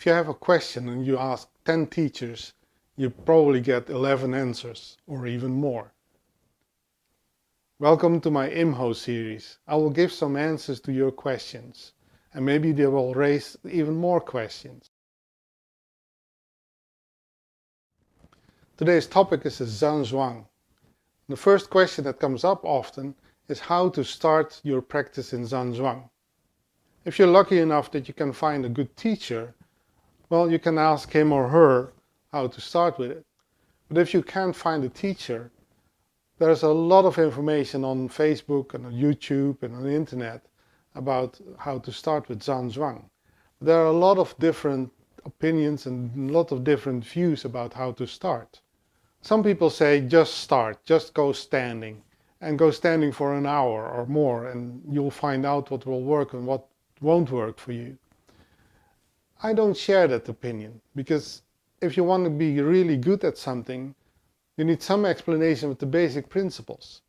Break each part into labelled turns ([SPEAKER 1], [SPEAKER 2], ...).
[SPEAKER 1] you have a question and you ask 10 teachers, you probably get 11 answers or even more. Welcome to my IMHO series. I will give some answers to your questions, and maybe they will raise even more questions. Today's topic is the Zhan Zhuang. The first question that comes up often is how to start your practice in Zhan Zhuang. If you're lucky enough that you can find a good teacher, well, you can ask him or her how to start with it. But if you can't find a teacher, there's a lot of information on Facebook and on YouTube and on the internet about how to start with Zhan Zhuang. There are a lot of different opinions and a lot of different views about how to start. Some people say just start, just go standing, and go standing for an hour or more, and you'll find out what will work and what won't work for you. I don't share that opinion, because if you want to be really good at something, you need some explanation of the basic principles.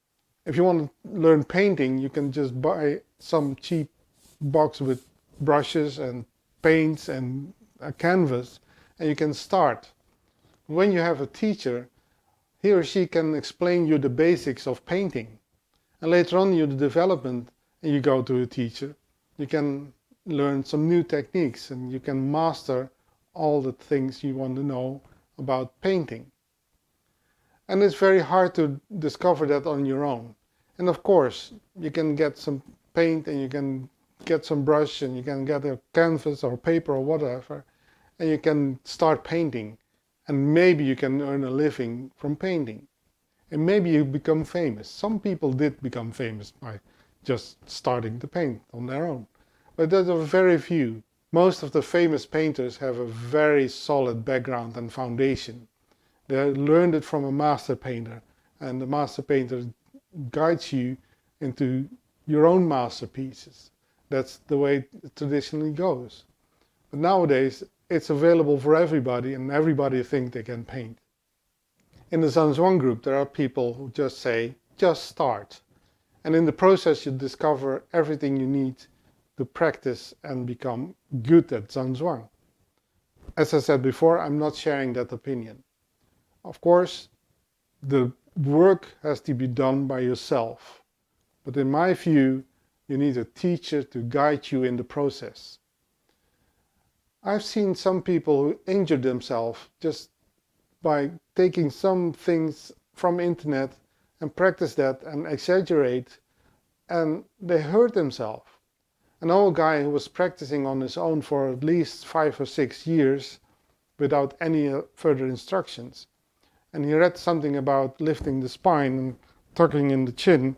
[SPEAKER 1] If you want to learn painting, you can just buy some cheap box with brushes and paints and a canvas, and you can start. When you have a teacher, he or she can explain you the basics of painting. And later on in the development, and you go to a teacher, you can learn some new techniques and you can master all the things you want to know about painting. And it's very hard to discover that on your own. And of course, you can get some paint and you can get some brush and you can get a canvas or paper or whatever, and you can start painting. And maybe you can earn a living from painting. And maybe you become famous. Some people did become famous by just starting to paint on their own. But there are very few. Most of the famous painters have a very solid background and foundation. They learned it from a master painter. And the master painter guides you into your own masterpieces. That's the way it traditionally goes. But nowadays, it's available for everybody, and everybody thinks they can paint. In the Zhan Zhuang group, there are people who just say, just start. And in the process, you discover everything you need to practice and become good at Zhan Zhuang. As I said before, I'm not sharing that opinion. Of course, the work has to be done by yourself. But in my view, you need a teacher to guide you in the process. I've seen some people who injure themselves just by taking some things from internet and practice that and exaggerate, and they hurt themselves. An old guy who was practicing on his own for at least 5 or 6 years without any further instructions. And he read something about lifting the spine and tucking in the chin,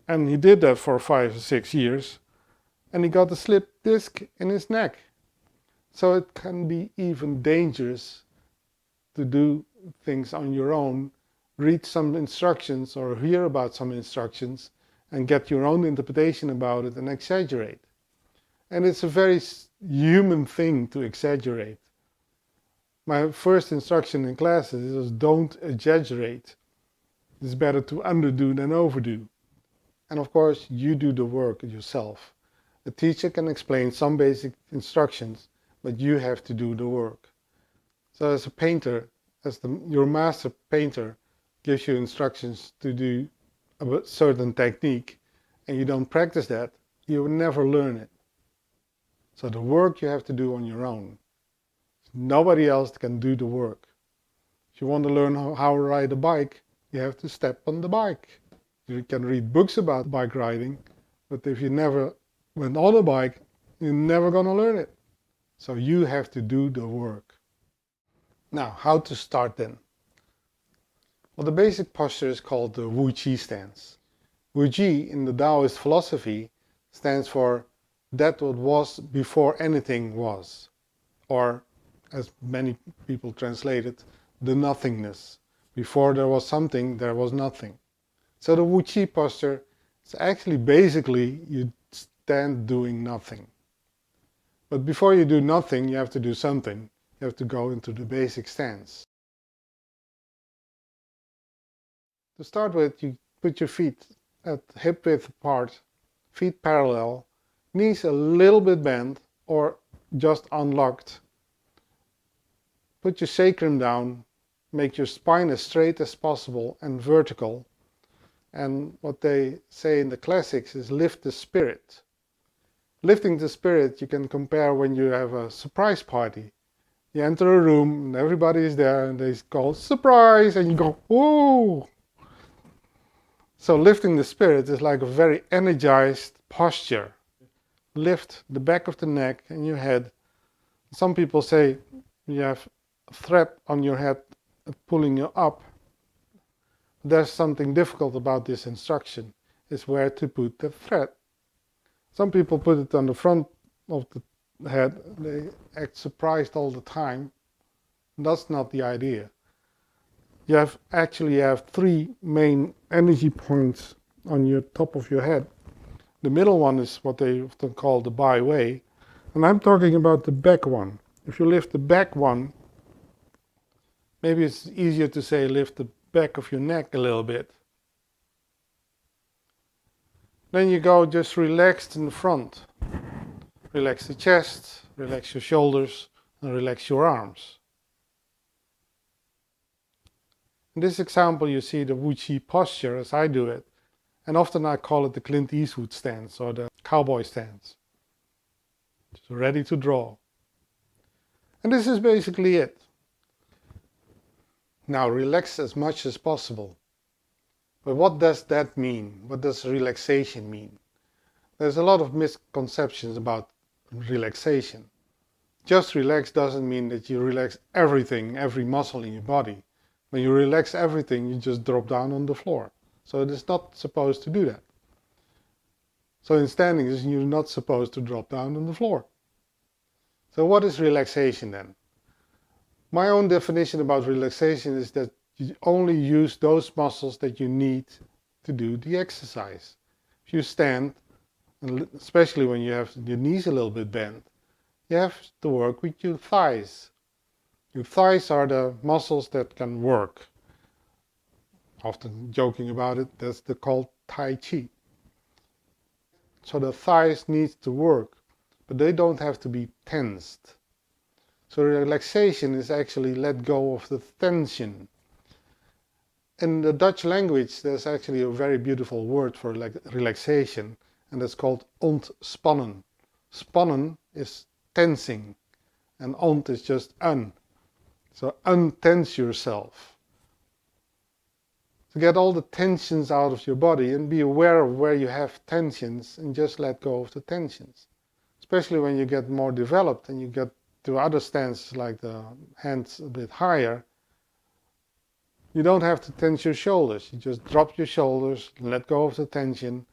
[SPEAKER 1] and he did that for 5 or 6 years, and he got a slip disc in his neck. So it can be even dangerous to do things on your own, read some instructions or hear about some instructions and get your own interpretation about it and exaggerate. And it's a very human thing to exaggerate. My first instruction in classes is don't exaggerate. It's better to underdo than overdo. And of course, you do the work yourself. A teacher can explain some basic instructions, but you have to do the work. So as a painter, your master painter gives you instructions to do a certain technique, and you don't practice that, you will never learn it. So the work you have to do on your own. Nobody else can do the work. If you want to learn how to ride a bike, you have to step on the bike. You can read books about bike riding, but if you never went on a bike, you're never going to learn it. So you have to do the work. Now, how to start then? Well, the basic posture is called the WuJi stance. WuJi in the Taoist philosophy stands for that what was before anything was. Or, as many people translate it, the nothingness. Before there was something, there was nothing. So the WuJi posture is actually basically you stand doing nothing. But before you do nothing, you have to do something. You have to go into the basic stance. To start with, you put your feet at hip width apart, feet parallel, knees a little bit bent or just unlocked, Put your sacrum down, make your spine as straight as possible and vertical. And what they say in the classics is lift the spirit. Lifting the spirit you can compare when you have a surprise party. You enter a room and everybody is there and they call surprise and you go, whoa! So lifting the spirit is like a very energized posture. Lift the back of the neck and your head. Some people say you have a thread on your head pulling you up. There's something difficult about this instruction, is where to put the thread. Some people put it on the front of the head, they act surprised all the time. That's not the idea. You actually have three main energy points on your top of your head. The middle one is what they often call the byway, and I'm talking about the back one. If you lift the back one, maybe it's easier to say lift the back of your neck a little bit. Then you go just relaxed in the front. Relax the chest, relax your shoulders, and relax your arms. In this example you see the WuJi posture as I do it, and often I call it the Clint Eastwood stance or the cowboy stance. Just ready to draw. And this is basically it. Now relax as much as possible. But what does that mean? What does relaxation mean? There's a lot of misconceptions about relaxation. Just relax doesn't mean that you relax everything, every muscle in your body. When you relax everything, you just drop down on the floor. So it is not supposed to do that. So in standing, you're not supposed to drop down on the floor. So what is relaxation then? My own definition about relaxation is that you only use those muscles that you need to do the exercise. If you stand, and especially when you have your knees a little bit bent, you have to work with your thighs. Your thighs are the muscles that can work. Often joking about it, that's called Tai Chi. So the thighs need to work, but they don't have to be tensed. So relaxation is actually let go of the tension. In the Dutch language, there's actually a very beautiful word for relaxation, and it's called ontspannen. Spannen is tensing, and ont is just un. So untense yourself. To get all the tensions out of your body and be aware of where you have tensions and just let go of the tensions. Especially when you get more developed and you get to other stances like the hands a bit higher, you don't have to tense your shoulders. You just drop your shoulders, let go of the tension,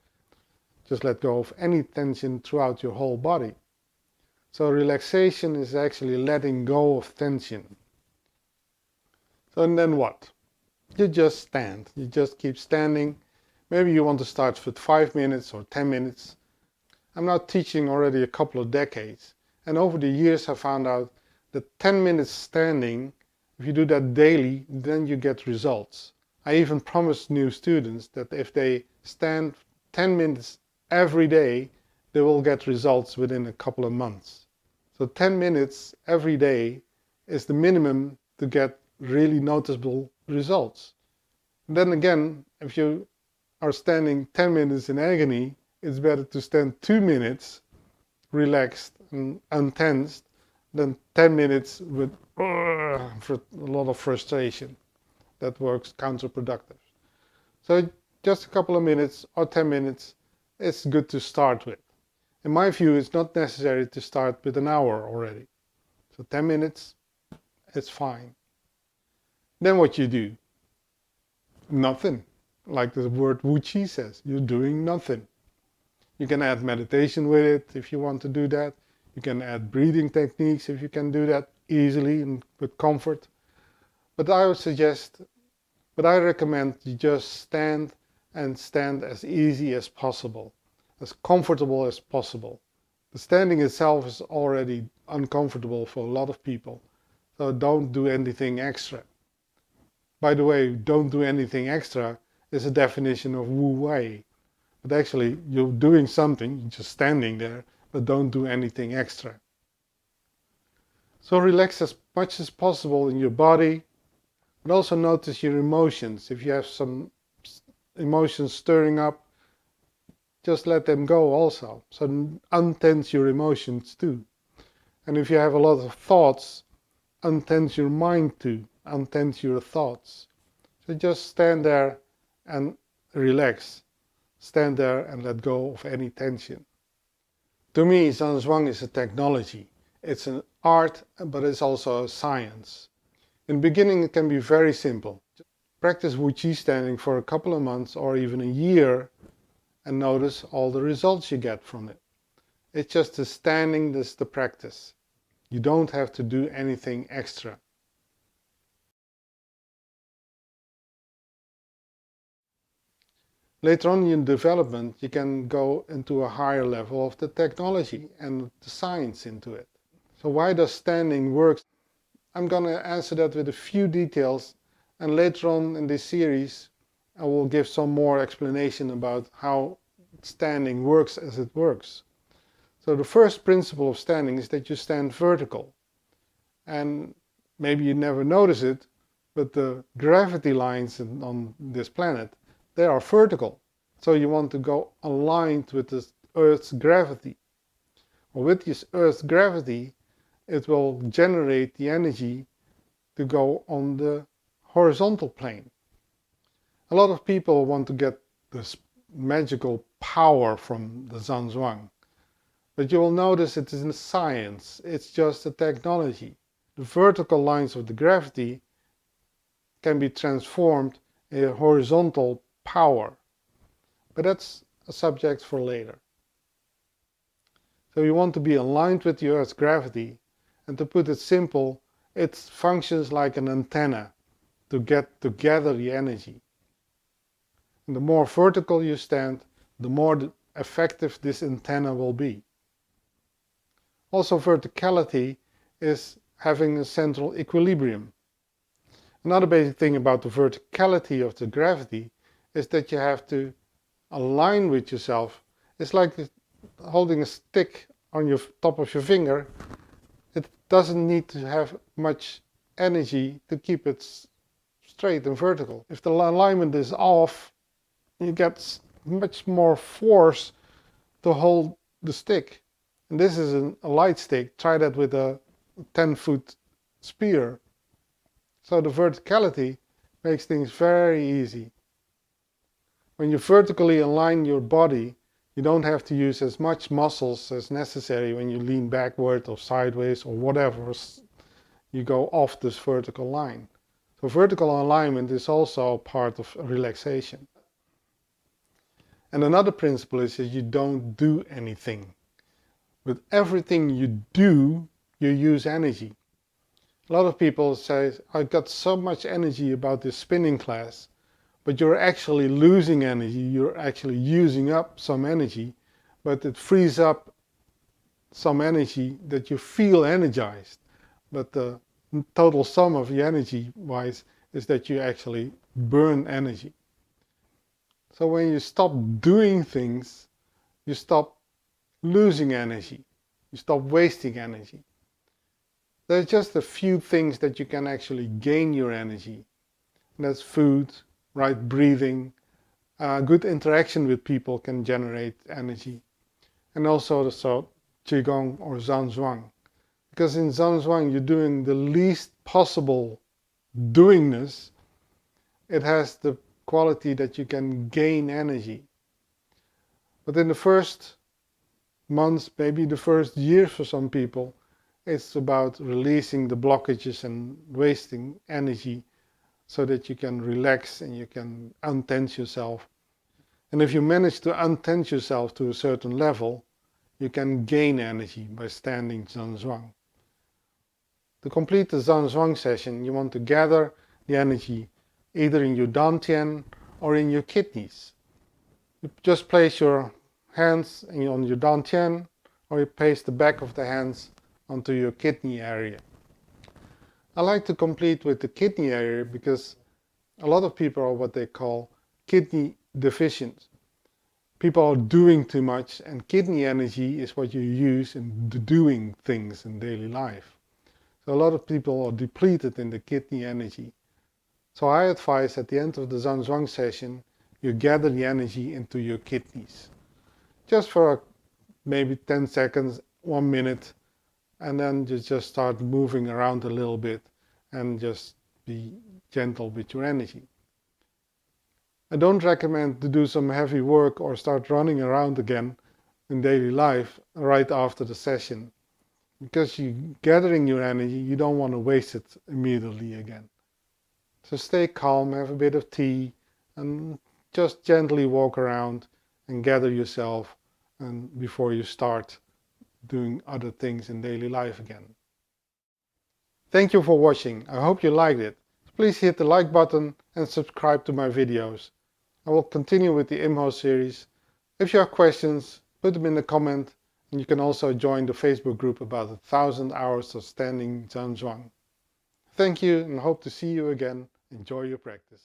[SPEAKER 1] just let go of any tension throughout your whole body. So relaxation is actually letting go of tension. So and then what? You just stand. You just keep standing. Maybe you want to start with 5 minutes or 10 minutes. I'm now teaching already a couple of decades. And over the years I found out that 10 minutes standing, if you do that daily, then you get results. I even promised new students that if they stand 10 minutes every day, they will get results within a couple of months. So 10 minutes every day is the minimum to get really noticeable results. And then again, if you are standing 10 minutes in agony, it's better to stand 2 minutes relaxed and untensed than 10 minutes with for a lot of frustration. That works counterproductive. So just a couple of minutes or 10 minutes is good to start with. In my view, it's not necessary to start with an hour already. So 10 minutes, it's fine. Then what you do? Nothing. Like the word WuJi says, you're doing nothing. You can add meditation with it if you want to do that. You can add breathing techniques if you can do that easily and with comfort. But I recommend you just stand and stand as easy as possible, as comfortable as possible. The standing itself is already uncomfortable for a lot of people, so don't do anything extra. By the way, don't do anything extra is a definition of WuJi. But actually, you're doing something, you're just standing there, but don't do anything extra. So relax as much as possible in your body, but also notice your emotions. If you have some emotions stirring up, just let them go also. So untense your emotions too. And if you have a lot of thoughts, untense your mind too. Untense your thoughts. So just stand there and relax. Stand there and let go of any tension. To me, Zhan Zhuang is a technology. It's an art, but it's also a science. In the beginning, it can be very simple. Practice WuJi standing for a couple of months or even a year and notice all the results you get from it. It's just the standing that's the practice. You don't have to do anything extra. Later on in development, you can go into a higher level of the technology and the science into it. So why does standing work? I'm going to answer that with a few details, and later on in this series I will give some more explanation about how standing works as it works. So the first principle of standing is that you stand vertical. And maybe you never notice it, but the gravity lines on this planet, they are vertical. So you want to go aligned with the Earth's gravity. Well, with this Earth's gravity, it will generate the energy to go on the horizontal plane. A lot of people want to get this magical power from the Zhan Zhuang. But you will notice it isn't science, it's just a technology. The vertical lines of the gravity can be transformed into horizontal power. But that's a subject for later. So you want to be aligned with the Earth's gravity, and to put it simple, it functions like an antenna to gather the energy. And the more vertical you stand, the more effective this antenna will be. Also, verticality is having a central equilibrium. Another basic thing about the verticality of the gravity is that you have to align with yourself. It's like holding a stick on your top of your finger. It doesn't need to have much energy to keep it straight and vertical. If the alignment is off, you get much more force to hold the stick. And this is a light stick. Try that with a 10-foot spear. So the verticality makes things very easy. When you vertically align your body, you don't have to use as much muscles as necessary when you lean backward or sideways or whatever. You go off this vertical line. So vertical alignment is also part of relaxation. And another principle is that you don't do anything. With everything you do, you use energy. A lot of people say, I got so much energy about this spinning class, but you're actually losing energy, you're actually using up some energy, but it frees up some energy that you feel energized. But the total sum of the energy-wise is that you actually burn energy. So when you stop doing things, you stop losing energy. You stop wasting energy. There's just a few things that you can actually gain your energy. And that's food, right breathing, good interaction with people can generate energy. And also the Qigong or Zhan Zhuang. Because in Zhan Zhuang you're doing the least possible doingness. It has the quality that you can gain energy. But in the first months, maybe the first year for some people, it's about releasing the blockages and wasting energy so that you can relax and you can untense yourself. And if you manage to untense yourself to a certain level, you can gain energy by standing Zhan Zhuang. To complete the Zhan Zhuang session, you want to gather the energy either in your dantian or in your kidneys. You just place your hands on your dantian, or you place the back of the hands onto your kidney area. I like to complete with the kidney area because a lot of people are what they call kidney deficient. People are doing too much, and kidney energy is what you use in doing things in daily life. So a lot of people are depleted in the kidney energy. So I advise at the end of the Zhan Zhuang session, you gather the energy into your kidneys. Just for maybe 10 seconds, 1 minute, and then you just start moving around a little bit and just be gentle with your energy. I don't recommend to do some heavy work or start running around again in daily life right after the session, because you're gathering your energy, you don't want to waste it immediately again. So stay calm, have a bit of tea, and just gently walk around and gather yourself and before you start doing other things in daily life again. Thank you for watching. I hope you liked it. Please hit the like button and subscribe to my videos. I will continue with the IMHO series. If you have questions, put them in the comment, and you can also join the Facebook group about 1,000 hours of standing Zhan Zhuang. Thank you and hope to see you again. Enjoy your practice.